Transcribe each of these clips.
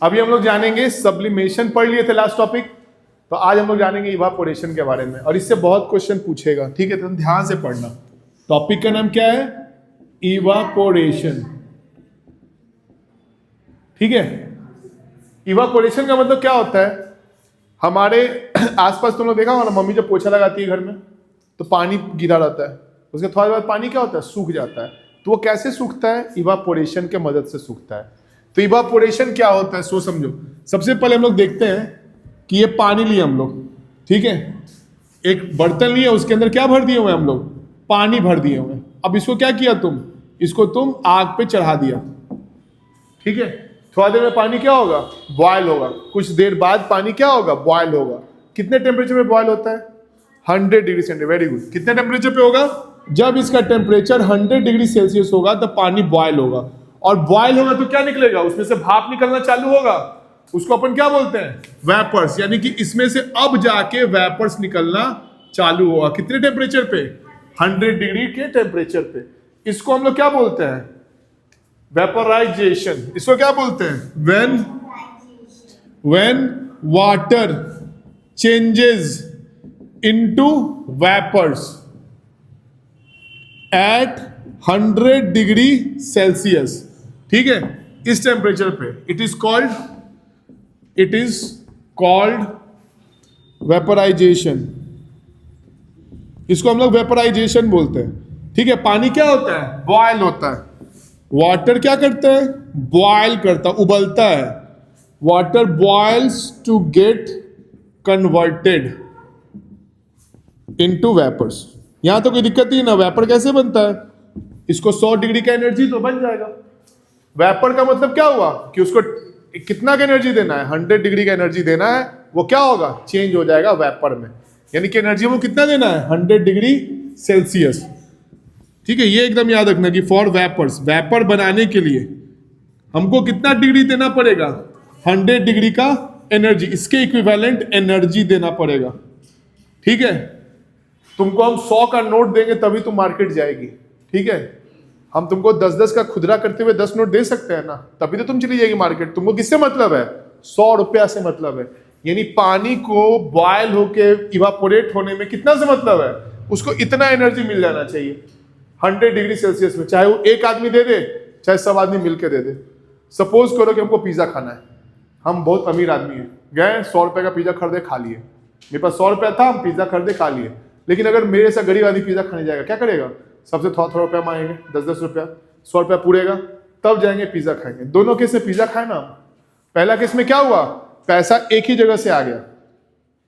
अभी हम लोग जानेंगे सब्लिमेशन, पढ़ लिए थे लास्ट टॉपिक, तो आज हम लोग जानेंगे इवापोरेशन के बारे में, और इससे बहुत क्वेश्चन पूछेगा, ठीक है, तो ध्यान से पढ़ना। टॉपिक का नाम क्या है? इवापोरेशन, ठीक है। इवापोरेशन का मतलब क्या होता है? हमारे आसपास तुम लोग देखा होगा ना, मम्मी जब पोछा लगाती है घर में तो पानी गिरा रहता है, उसके थोड़ी देर बाद पानी क्या होता है? सूख जाता है। तो वो कैसे सूखता है? इवापोरेशन के मदद से सूखता है। तो इवापोरेशन क्या होता है सो समझो। सबसे पहले हम लोग देखते हैं कि ये पानी लिए हम लोग, ठीक है, एक बर्तन लिए, उसके अंदर क्या भर दिए हुए हम लोग? पानी भर दिए हुए। अब इसको क्या किया तुम? इसको तुम आग पे चढ़ा दिया, ठीक है। थोड़ा देर में पानी क्या होगा? बॉयल होगा। कुछ देर बाद पानी क्या होगा? बॉयल होगा। कितने टेम्परेचर पे बॉयल होता है? 100 डिग्री सेंटीग्रेड। Very good. कितने टेम्परेचर पे होगा? जब इसका टेम्परेचर 100 डिग्री सेल्सियस होगा तब पानी बॉयल होगा। और बॉयल होगा तो क्या निकलेगा? उसमें से भाप निकलना चालू होगा, उसको अपन क्या बोलते हैं? वेपर्स। यानी कि इसमें से अब जाके वेपर्स निकलना चालू होगा। कितने टेम्परेचर पे? 100 डिग्री के टेम्परेचर पे। इसको हम लोग क्या बोलते हैं? वेपराइजेशन। इसको क्या बोलते हैं? when water changes into vapors at 100 degree Celsius, ठीक है, इस टेम्परेचर पे इट इज कॉल्ड वेपराइजेशन। इसको हम लोग वेपराइजेशन बोलते हैं, ठीक है। पानी क्या होता है? बॉयल होता है। वाटर क्या करता है? बॉयल करता, उबलता है। Water boils to get converted into vapours. यहां तो कोई दिक्कत नहीं ना। वेपर कैसे बनता है? इसको 100 डिग्री का एनर्जी तो बन जाएगा। वेपर का मतलब क्या हुआ कि उसको कितना का एनर्जी देना है? 100 डिग्री का एनर्जी देना है। वो क्या होगा? चेंज हो जाएगा वेपर में। यानी कि एनर्जी वो कितना देना है? 100 डिग्री सेल्सियस, ठीक है। ये एकदम याद रखना कि फॉर वेपर्स, वेपर बनाने के लिए हमको कितना डिग्री देना पड़ेगा? 100 डिग्री का एनर्जी, इसके इक्विवेलेंट एनर्जी देना पड़ेगा, ठीक है। तुमको हम 100 का नोट देंगे तभी तुम मार्केट जाएगी, ठीक है। हम तुमको 10-10 का खुदरा करते हुए 10 नोट दे सकते हैं ना, तभी तो तुम चली जाएगी मार्केट। तुमको किससे मतलब है? 100 रुपया से मतलब है। यानी पानी को बॉयल होके इवापोरेट होने में कितना से मतलब है? उसको इतना एनर्जी मिल जाना चाहिए 100 डिग्री सेल्सियस में, चाहे वो एक आदमी दे दे, चाहे सब आदमी मिलकर दे दे। सपोज करो कि हमको पिज्जा खाना है, हम बहुत अमीर आदमी हैं, गए 100 रुपए का पिज्जा खरीदे, खा लिए। मेरे पास 100 रुपया था, हम पिज्जा खरीदे, खा लिए। लेकिन अगर मेरे से गरीब आदमी पिज्जा खाने जाएगा, क्या करेगा? सबसे थोड़ा थोड़ा रुपया मांगेंगे, 10-10 रुपया, 100 रुपया पूरेगा, तब जाएंगे पिज्जा खाएंगे। दोनों केस में पिज्जा खाए ना। पहला केस में क्या हुआ? पैसा एक ही जगह से आ गया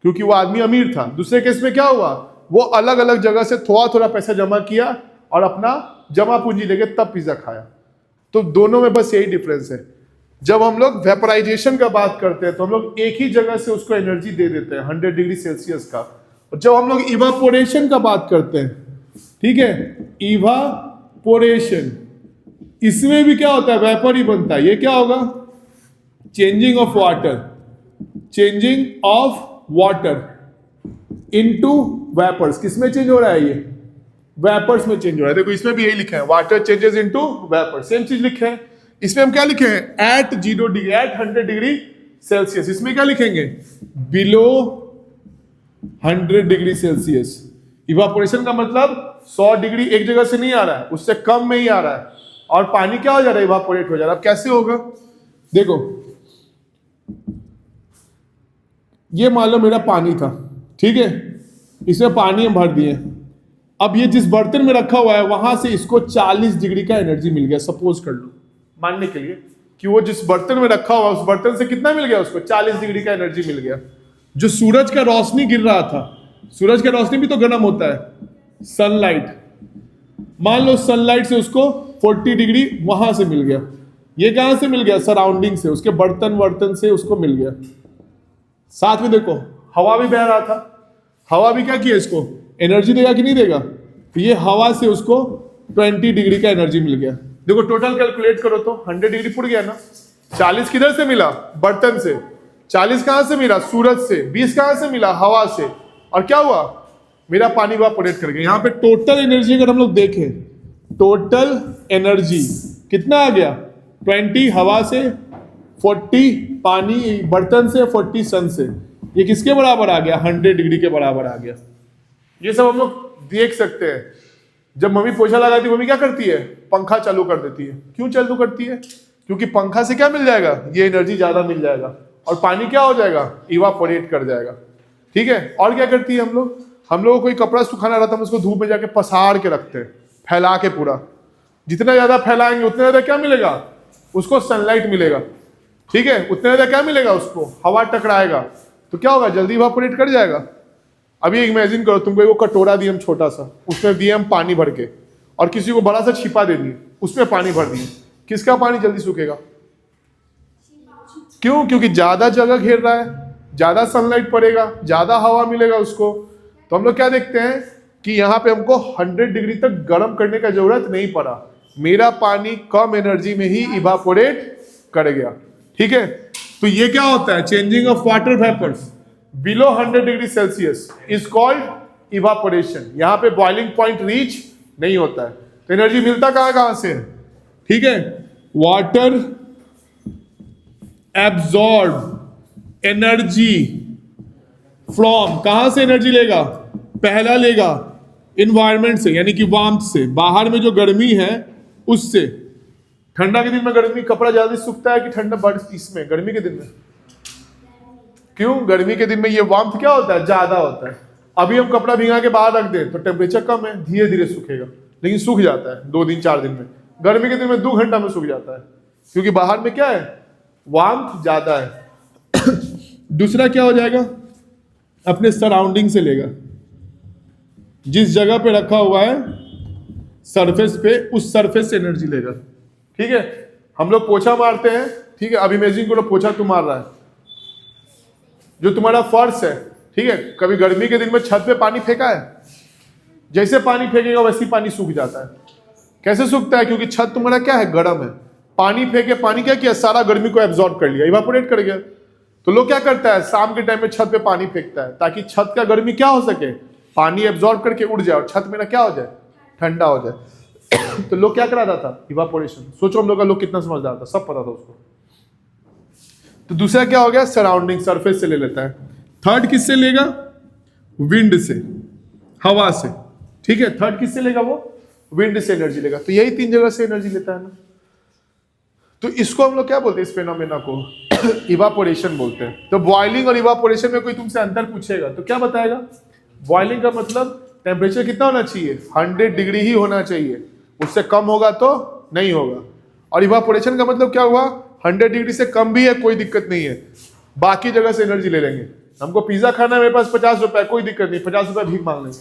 क्योंकि वो आदमी अमीर था। दूसरे केस में क्या हुआ? वो अलग अलग जगह से थोड़ा थोड़ा पैसा जमा किया और अपना जमा पूंजी लेके तब पिज्जा खाया। तो दोनों में बस यही डिफरेंस है। जब हम लोग वेपराइजेशन का बात करते हैं तो हम लोग एक ही जगह से उसको एनर्जी दे देते हैं 100 डिग्री सेल्सियस का। और जब हम लोग इवापोरेशन का बात करते हैं, ठीक है, इवापोरेशन, इसमें भी क्या होता है? वेपर ही बनता है। ये क्या होगा? Changing of water into vapours. किसमें चेंज हो रहा है? ये वेपर्स में चेंज हो रहा है। देखो इसमें भी यही लिखा है, water changes into vapour, same चीज लिखे हैं। इसमें हम क्या लिखे हैं? At 0 degree, at 100 degree Celsius. इसमें क्या लिखेंगे? Below 100 degree Celsius. इवापोरेशन का मतलब 100 डिग्री एक जगह से नहीं आ रहा है, उससे कम में ही आ रहा है, और पानी क्या हो जा रहा है? इवापोरेट हो जा रहा है। अब कैसे होगा? देखो, ये मान लो मेरा पानी था, ठीक है, इसमें पानी हम भर दिए। अब ये जिस बर्तन में रखा हुआ है वहां से इसको 40 डिग्री का एनर्जी मिल गया। सपोज कर लो, मानने के लिए, कि वो जिस बर्तन में रखा हुआ उस बर्तन से कितना मिल गया? उसको 40 डिग्री का एनर्जी मिल गया। जो सूरज का रोशनी गिर रहा था, सूरज का रोशनी भी तो गर्म होता है, सनलाइट, मान लो सनलाइट से उसको 40 डिग्री वहां से मिल गया। ये कहां से मिल गया? सराउंडिंग से, उसके बर्तन से उसको मिल गया। साथ में देखो हवा भी बह रहा था, हवा भी क्या किया? इसको एनर्जी देगा कि नहीं देगा? तो ये हवा से उसको 20 डिग्री का एनर्जी मिल गया। देखो टोटल कैलकुलेट करो तो 100 डिग्री पुड़ गया ना। 40 किधर से मिला? बर्तन से। 40 कहां से मिला? सूरज से। 20 कहां से मिला? हवा से। और क्या हुआ? मेरा पानी इवापोरेट कर गया। यहां पे टोटल एनर्जी अगर हम लोग देखें, टोटल एनर्जी कितना आ गया? 20 हवा से, 40 पानी बर्तन से, 40 सन से, ये किसके बराबर आ गया? 100 डिग्री के बराबर आ गया। ये सब हम लोग देख सकते हैं। जब मम्मी पोछा लगाती है, मम्मी क्या करती है? पंखा चालू कर देती है। क्यों चालू करती है? क्योंकि पंखा से क्या मिल जाएगा? ये एनर्जी ज्यादा मिल जाएगा और पानी क्या हो जाएगा? इवापोरेट कर जाएगा। ठीक है। और क्या करती है हम लोग? हम लोग को कोई कपड़ा सुखाना रहता है, हम उसको धूप में जाके पसार के रखते हैं, फैला के पूरा। जितना ज्यादा फैलाएंगे उतना ज्यादा क्या मिलेगा? उसको सनलाइट मिलेगा। ठीक है। उतना ज्यादा क्या मिलेगा? उसको हवा टकराएगा तो क्या होगा? जल्दी इवापोरेट कर जाएगा। अभी इमेजिन करो, तुमको एक कटोरा दिए हम छोटा सा, उसमें दिए हम पानी भर के, और किसी को बड़ा सा छिपा दे दिए, उसमें पानी भर दिए, किसका पानी जल्दी सूखेगा? क्यों? क्योंकि ज्यादा जगह घेर रहा है, ज्यादा सनलाइट पड़ेगा, ज्यादा हवा मिलेगा उसको। तो हम लोग क्या देखते हैं कि यहाँ पे हमको 100 डिग्री तक गर्म करने का जरूरत नहीं पड़ा, मेरा पानी कम एनर्जी में ही इवापोरेट कर गया। ठीक है। तो ये क्या होता है? Changing of water vapours below 100 degree Celsius is called evaporation. यहां पे बॉइलिंग पॉइंट रीच नहीं होता है। तो एनर्जी मिलता कहां से? ठीक है। वाटर एब्जॉर्ब एनर्जी फ्रॉम, कहां से एनर्जी लेगा? पहला लेगा इन्वायरमेंट से, यानी कि वार्मथ से, बाहर में जो गर्मी है उससे। ठंडा के दिन में गर्मी कपड़ा जल्दी सूखता है कि ठंडा इसमें गर्मी के दिन में? क्यों? गर्मी के दिन में ये वार्मथ क्या होता है? ज्यादा होता है। अभी हम कपड़ा भिंगा के बाहर रख दें तो टेम्परेचर कम है, धीरे धीरे सूखेगा, लेकिन सूख जाता है 2 दिन 4 दिन में। गर्मी के दिन में 2 घंटा में सूख जाता है, क्योंकि बाहर में क्या है? वार्मथ ज्यादा है। दूसरा क्या हो जाएगा? अपने सराउंडिंग से लेगा, जिस जगह पे रखा हुआ है सरफेस पे, उस सरफेस से एनर्जी लेगा। ठीक है। हम लोग पोछा मारते हैं। ठीक है। अब इमेजिन करो पोछा तुम मार रहा है, जो तुम्हारा फर्श है। ठीक है। कभी गर्मी के दिन में छत पे पानी फेंका है? जैसे पानी फेंकेगा वैसे ही पानी सूख जाता है। कैसे सूखता है? क्योंकि छत तुम्हारा क्या है? गर्म है। पानी फेंके, पानी क्या किया? सारा गर्मी को एब्जॉर्ब कर लिया, इवापोरेट कर गया। तो लोग क्या करता है? शाम के टाइम में छत पे पानी फेंकता है, ताकि छत का गर्मी क्या हो सके? पानी एब्जॉर्ब करके उड़ जाए और छत मेरा क्या हो जाए? ठंडा हो जाए। तो लोग क्या कराता था? इवापोरेशन। सोचो हम लोग का लोग कितना समझदार था, सब पता था उसको। तो दूसरा क्या हो गया? सराउंडिंग, सरफेस से ले लेता है। थर्ड किससे लेगा? विंड से, हवा से। ठीक है। थर्ड किससे लेगा? वो विंड से एनर्जी लेगा। तो यही 3 जगह से एनर्जी लेता है ना। तो इसको हम लोग क्या बोलते हैं? इस फेनोमेना को इवापोरेशन बोलते हैं। तो बॉइलिंग और इवापोरेशन में कोई तुमसे अंतर पूछेगा तो क्या बताएगा? बॉइलिंग का मतलब टेम्परेचर कितना होना चाहिए? 100 डिग्री ही होना चाहिए, उससे कम होगा तो नहीं होगा। और इवापोरेशन का मतलब क्या हुआ? 100 डिग्री से कम भी है, कोई दिक्कत नहीं है, बाकी जगह से एनर्जी ले लेंगे। हमको पिज्जा खाना है, मेरे पास 50 रुपए, कोई दिक्कत नहीं, 50 रुपए भीख मांग लेंगे।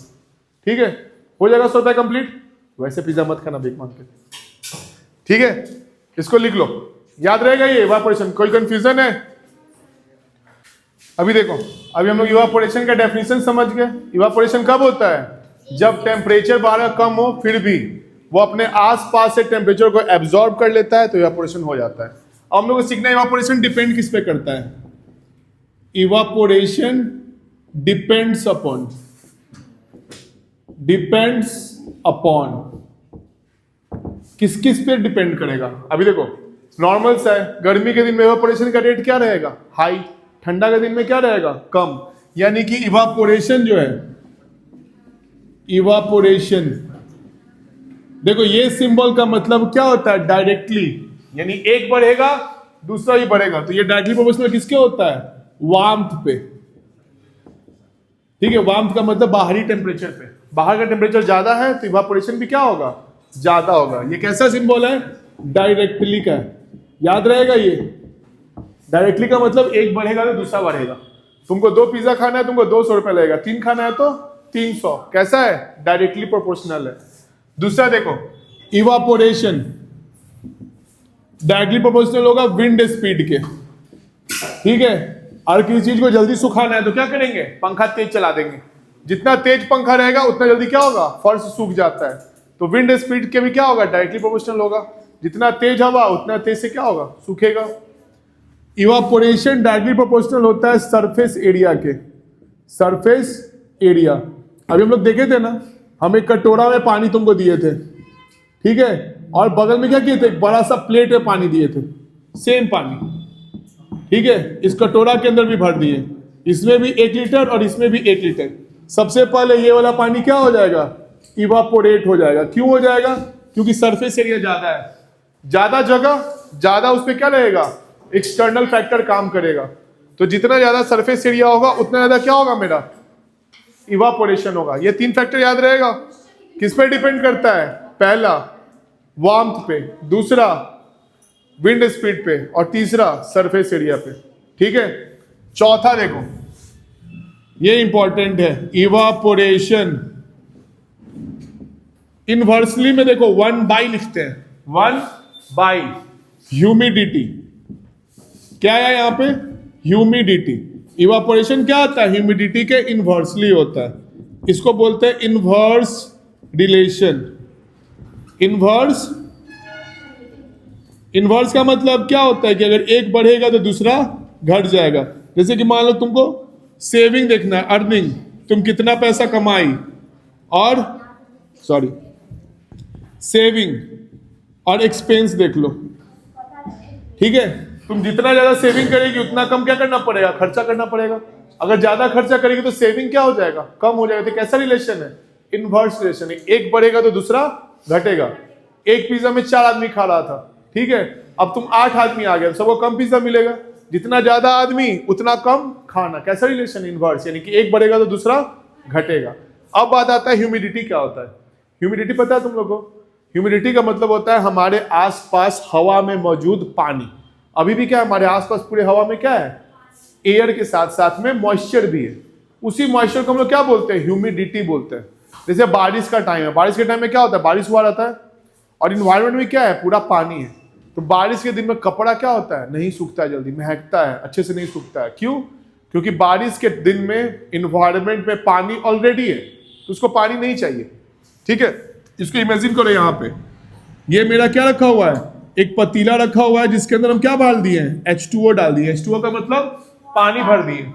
ठीक है। हो जाएगा 100 रुपए कंप्लीट। वैसे पिज्जा मत खाना भीख मांग के। ठीक है। इसको लिख लो, याद रहेगा ये इवापोरेशन। कोई कंफ्यूजन है? अभी देखो, अभी हम लोग इवापोरेशन का डेफिनेशन समझ गए। इवापोरेशन कब होता है? जब टेम्परेचर बाहर कम हो फिर भी वो अपने आसपास से टेम्परेचर को एब्जॉर्ब कर लेता है, तो इवापोरेशन हो जाता है। अब हम लोग को सीखना है इवापोरेशन डिपेंड किस पे करता है। Evaporation depends upon, depends upon किस किस पे डिपेंड करेगा? अभी देखो नॉर्मल सा है, गर्मी के दिन में इवापोरेशन का रेट क्या रहेगा? हाई। ठंडा के दिन में क्या रहेगा? कम। यानी कि इवापोरेशन जो है, इवापोरेशन, देखो ये सिंबल का मतलब क्या होता है? डायरेक्टली, यानी एक बढ़ेगा दूसरा ही बढ़ेगा। तो ये डायरेक्टली प्रोपोर्शनल किसके होता है? वार्मथ पे। ठीक है। वार्मथ का मतलब बाहरी टेम्परेचर पे। बाहर का टेम्परेचर ज्यादा है तो इवापोरेशन भी क्या होगा? ज्यादा होगा। ये कैसा सिंबल है? डायरेक्टली का है, याद रहेगा ये। डायरेक्टली का मतलब एक बढ़ेगा तो दूसरा बढ़ेगा। तुमको 2 पिज्जा खाना है, तुमको 200 रुपए लगेगा। 3 खाना है तो 300। कैसा है? डायरेक्टली प्रोपोर्शनल है। दूसरा देखो, इवापोरेशन डायरेक्टली प्रोपोर्शनल होगा विंड स्पीड के। ठीक है। और किसी चीज को जल्दी सुखाना है तो क्या करेंगे? पंखा तेज चला देंगे। जितना तेज पंखा रहेगा उतना जल्दी क्या होगा? फर्श सूख जाता है। तो विंड स्पीड के भी क्या होगा? डायरेक्टली प्रोपोर्शनल होगा। जितना तेज हवा उतना तेज से क्या होगा? सूखेगा। इवापोरेशन डायरेक्टली प्रोपोर्शनल होता है सरफेस एरिया के। सरफेस एरिया, अभी हम लोग देखे थे ना, हम एक कटोरा में पानी तुमको दिए थे। ठीक है। और बगल में क्या किए थे? एक बड़ा सा प्लेट में पानी दिए थे, सेम पानी। ठीक है, इस कटोरा के अंदर भी भर दिए, इसमें भी 1 लीटर और इसमें भी 1 लीटर। सबसे पहले ये वाला पानी क्या हो जाएगा, इवापोरेट हो जाएगा। क्यों हो जाएगा, क्योंकि सरफेस एरिया ज्यादा है, ज्यादा जगह, ज्यादा उस पर क्या रहेगा, एक्सटर्नल फैक्टर काम करेगा। तो जितना ज्यादा सरफेस एरिया होगा उतना ज्यादा क्या होगा, मेरा इवापोरेशन होगा। ये 3 फैक्टर याद रहेगा। किस पे डिपेंड करता है, पहला वार्मथ पे, दूसरा विंड स्पीड पे, और तीसरा सरफेस एरिया पे। ठीक है, चौथा देखो, ये इंपॉर्टेंट है, इवापोरेशन। इनवर्सली में देखो 1/, लिखते हैं 1/। ह्यूमिडिटी क्या है यहां पे, ह्यूमिडिटी। इवापोरेशन क्या होता है, ह्यूमिडिटी के इनवर्सली होता है। इसको बोलते हैं इनवर्स रिलेशन। इनवर्स का मतलब क्या होता है कि अगर एक बढ़ेगा तो दूसरा घट जाएगा। जैसे कि मान लो तुमको सेविंग देखना है, अर्निंग, तुम कितना पैसा कमाई, और सेविंग और एक्सपेंस देख लो। ठीक है, तुम जितना ज्यादा सेविंग करेगी उतना कम क्या करना पड़ेगा, खर्चा करना पड़ेगा। अगर ज्यादा खर्चा करेगी तो सेविंग क्या हो जाएगा, कम हो जाएगा। तो कैसा रिलेशन है, इनवर्स रिलेशन है। एक बढ़ेगा तो दूसरा घटेगा। एक पिज्जा में 4 आदमी खा रहा था, ठीक है, अब तुम 8 आदमी आ गए, सबको कम पिज्जा मिलेगा। जितना ज्यादा आदमी उतना कम खाना। कैसा रिलेशन, इनवर्स, यानी कि एक बढ़ेगा तो दूसरा घटेगा। अब बात आता है ह्यूमिडिटी क्या होता है। ह्यूमिडिटी पता है तुम लोगों को, ह्यूमिडिटी का मतलब होता है हमारे आसपास हवा में मौजूद पानी। अभी भी क्या है, हमारे आसपास पूरे हवा में क्या है, एयर के साथ साथ में मॉइस्चर भी है। उसी मॉइस्चर को हम लोग क्या बोलते हैं, ह्यूमिडिटी बोलते हैं। जैसे बारिश का टाइम है, बारिश के टाइम में क्या होता है, बारिश हुआ रहता है, और इन्वायरमेंट में क्या है, पूरा पानी है। तो बारिश के दिन में कपड़ा क्या होता है, नहीं सूखता है, जल्दी महकता है, अच्छे से नहीं सूखता है। क्यों, क्योंकि बारिश के दिन में इन्वायरमेंट में पानी ऑलरेडी है, तो उसको पानी नहीं चाहिए। ठीक है, इसको इमेजिन करो, यहाँ पे ये मेरा क्या रखा हुआ है, एक पतीला रखा हुआ है जिसके अंदर हम क्या डाल दिए हैं, H2O डाल दिए। H2O का मतलब पानी भर दिए,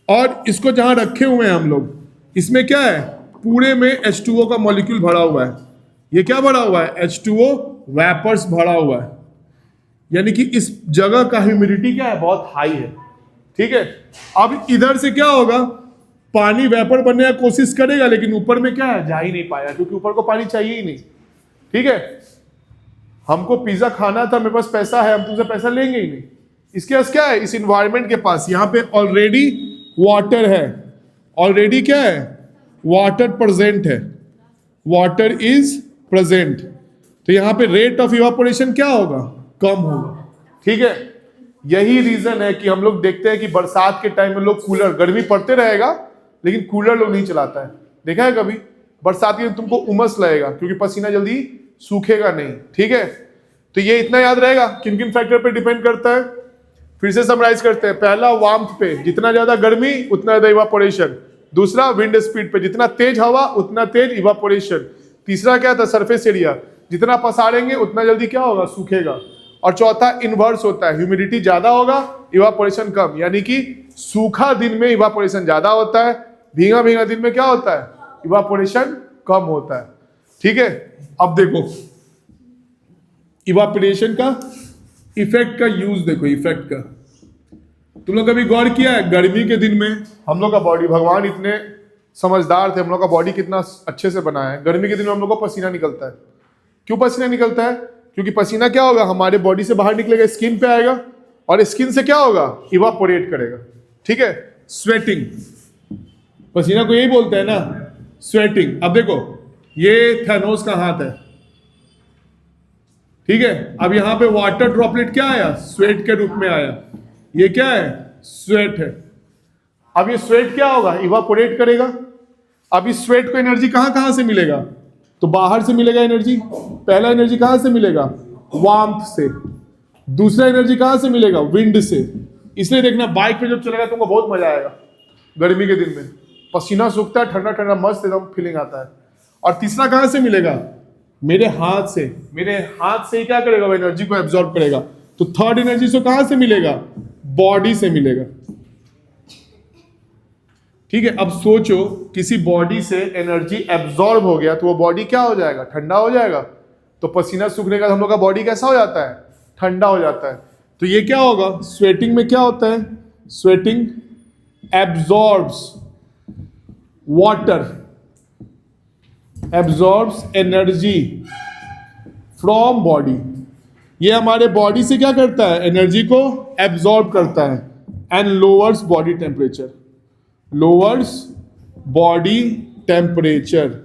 और इसको जहां रखे हुए हैं हम लोग, इसमें क्या है, पूरे में H2O का मॉलिक्यूल भरा हुआ है। ये क्या भरा हुआ है, H2O वेपर्स भरा हुआ है। यानी कि इस जगह का ह्यूमिडिटी क्या है, बहुत हाई है। ठीक है, अब इधर से क्या होगा, पानी वेपर बनने की कोशिश करेगा, लेकिन ऊपर में क्या है, जा ही नहीं पाया, क्योंकि ऊपर को पानी चाहिए ही नहीं। ठीक है, हमको पिज्जा खाना था, मेरे पास पैसा है, हम तुमसे पैसा लेंगे ही नहीं। इसके पास क्या है, इस इन्वायरमेंट के पास यहाँ पे ऑलरेडी वाटर है, ऑलरेडी क्या है, वाटर प्रेजेंट है, वाटर इज प्रेजेंट। तो यहाँ पे रेट ऑफ इवापोरेशन क्या होगा, कम होगा। ठीक है, यही रीजन है कि हम लोग देखते हैं कि बरसात के टाइम में लोग कूलर, गर्मी पड़ते रहेगा लेकिन कूलर लोग नहीं चलाता है। देखा है कभी, बरसात के दिन तुमको उमस लगेगा क्योंकि पसीना जल्दी सूखेगा नहीं। ठीक है, तो ये इतना याद रहेगा, किन किन फैक्टर पे डिपेंड करता है। फिर से समराइज करते हैं, पहला वार्मथ पे, जितना ज्यादा गर्मी उतना ज्यादा इवापोरेशन। दूसरा विंड स्पीड पे, जितना तेज हवा उतना तेज इवापोरेशन। तीसरा क्या था, सरफेस एरिया, जितना पसारेंगे उतना जल्दी क्या होगा, सूखेगा। और चौथा इनवर्स होता है, ह्यूमिडिटी ज्यादा होगा, इवापोरेशन कम। यानी कि सूखा दिन में इवापोरेशन ज्यादा होता है, भीगा भीगा दिन में क्या होता है, इवापोरेशन कम होता है। ठीक है, अब देखो इवापोरेशन का इफेक्ट का यूज देखो, इफेक्ट का तुम लोग कभी गौर किया है, गर्मी के दिन में हम लोग का बॉडी, भगवान इतने समझदार थे, हम लोग का बॉडी कितना अच्छे से बनाया है। गर्मी के दिन में हम लोग को पसीना निकलता है। क्यों पसीना निकलता है, क्योंकि पसीना क्या होगा, हमारे बॉडी से बाहर निकलेगा, स्किन पे आएगा, और स्किन से क्या होगा, इवापोरेट करेगा। ठीक है, स्वेटिंग, पसीना को यही बोलते हैं ना, स्वेटिंग। अब देखो ये थैनोस का हाथ है, ठीक है, अब यहां पे वाटर ड्रॉपलेट क्या आया, स्वेट के रूप में आया। ये क्या है, स्वेट है। अब ये स्वेट क्या होगा, इवापोरेट करेगा। अब इस स्वेट को एनर्जी कहां से मिलेगा, तो बाहर से मिलेगा एनर्जी। पहला एनर्जी कहां से मिलेगा, वार्मथ से। दूसरा एनर्जी कहां से मिलेगा, विंड से। इसलिए देखना बाइक पे जब चलेगा तुमको बहुत मजा आएगा, गर्मी के दिन में पसीना सूखता है, ठंडा ठंडा मस्त एकदम फीलिंग आता है। और तीसरा कहां से मिलेगा, मेरे हाथ से। मेरे हाथ से ही क्या करेगा, वो एनर्जी को एब्जॉर्ब करेगा। तो थर्ड एनर्जी से कहां से मिलेगा, बॉडी से मिलेगा। ठीक है, अब सोचो किसी बॉडी से एनर्जी एब्जॉर्ब हो गया तो वो बॉडी क्या हो जाएगा, ठंडा हो जाएगा। तो पसीना सूखने का हम लोग का बॉडी कैसा हो जाता है, ठंडा हो जाता है। तो ये क्या होगा, स्वेटिंग में क्या होता है, sweating absorbs water, absorbs energy from body. ये हमारे बॉडी से क्या करता है, एनर्जी को एब्जॉर्ब करता है and lowers body temperature, lowers body temperature.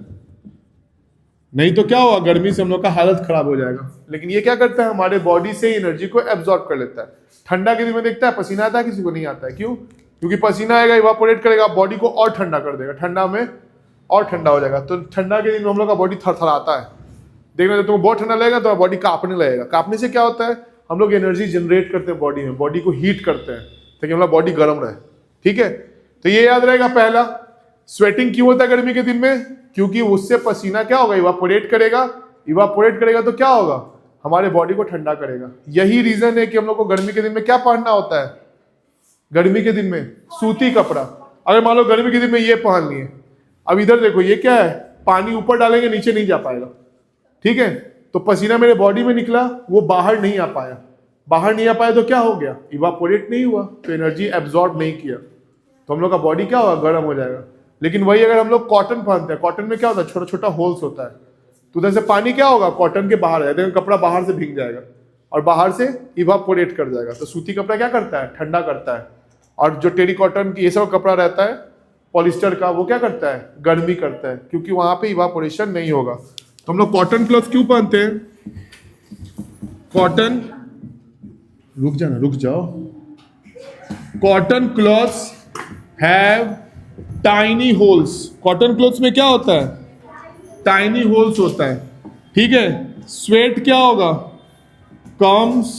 नहीं तो क्या होगा, गर्मी से हम लोग का हालत खराब हो जाएगा। लेकिन ये क्या करता है, हमारे बॉडी से एनर्जी को एब्जॉर्ब कर लेता है। ठंडा के दिन में देखता है पसीना आता है, किसी को नहीं आता है, क्यों? क्योंकि पसीना आएगा, इवापोरेट करेगा, बॉडी को और ठंडा कर देगा, ठंडा में और ठंडा हो जाएगा। तो ठंडा के दिन में हम लोग का बॉडी थरथराता है। देखना, जब तुमको बहुत ठंडा लगेगा तो बॉडी कांपने लगेगा। कांपने से क्या होता है, हम लोग एनर्जी जनरेट करते हैं बॉडी में, बॉडी को हीट करते हैं ताकि हमारा बॉडी गर्म रहे। ठीक है, तो ये याद रहेगा। पहला, स्वेटिंग क्यों होता है गर्मी के दिन में, क्योंकि उससे पसीना क्या होगा, इवापोरेट करेगा। इवापोरेट करेगा तो क्या होगा, हमारे बॉडी को ठंडा करेगा। यही रीजन है कि हम लोग को गर्मी के दिन में क्या पहनना होता है, गर्मी के दिन में सूती कपड़ा। अगर मान लो गर्मी के दिन में ये पहन लिए, अब इधर देखो ये क्या है, पानी ऊपर डालेंगे नीचे नहीं जा पाएगा। ठीक है, तो पसीना मेरे बॉडी में निकला, वो बाहर नहीं आ पाया। बाहर नहीं आ पाया तो क्या हो गया, इवापोरेट नहीं हुआ, तो एनर्जी एब्जॉर्ब नहीं किया, तो हम लोग का बॉडी क्या होगा, गर्म हो जाएगा। लेकिन वही अगर हम लोग कॉटन पहनते हैं, कॉटन में क्या होता है, छोटा छोटा होल्स होता है, तो उधर से पानी क्या होगा, कॉटन के बाहर है, देखो कपड़ा बाहर से भीग जाएगा और बाहर से इवापोरेट कर जाएगा। तो सूती कपड़ा क्या करता है, ठंडा करता है। और जो टेरी कॉटन की ये सब कपड़ा रहता है पॉलिस्टर का, वो क्या करता है, गर्मी करता है, क्योंकि वहां पे इवापोरेशन नहीं होगा। तो हम लोग कॉटन क्लॉथ क्यों पहनते हैं, कॉटन, रुक जाओ, cotton clothes have tiny holes. Cotton clothes में क्या होता है, टाइनी होल्स होता है। ठीक है, स्वेट क्या होगा, comes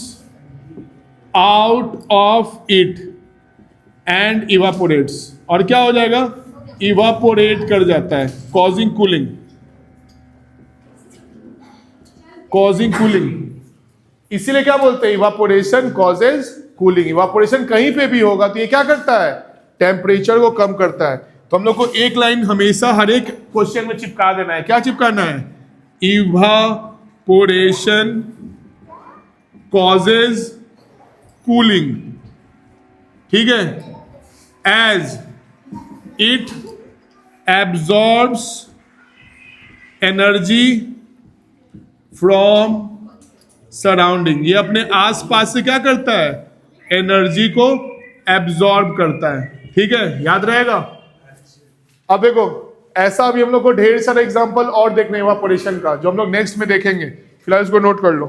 out of it and evaporates, और क्या हो जाएगा, इवापोरेट कर जाता है, कॉजिंग कूलिंग, कॉजिंग कूलिंग। इसीलिए क्या बोलते हैं, इवापोरेशन कॉजेज कूलिंग। इवापोरेशन कहीं पे भी होगा तो ये क्या करता है, टेम्परेचर को कम करता है। तो हम लोग को एक लाइन हमेशा हर एक क्वेश्चन में चिपका देना है, क्या चिपकाना है, इवापोरेशन कॉजेज कूलिंग। ठीक है, as it absorbs energy from surrounding. ये अपने आसपास से क्या करता है, एनर्जी को एब्जॉर्ब करता है। ठीक है, याद रहेगा। अब देखो, ऐसा भी हम लोग को ढेर सारे एग्जांपल और देखने इवापोरेशन का, जो हम लोग नेक्स्ट में देखेंगे। फिलहाल इसको नोट कर लो।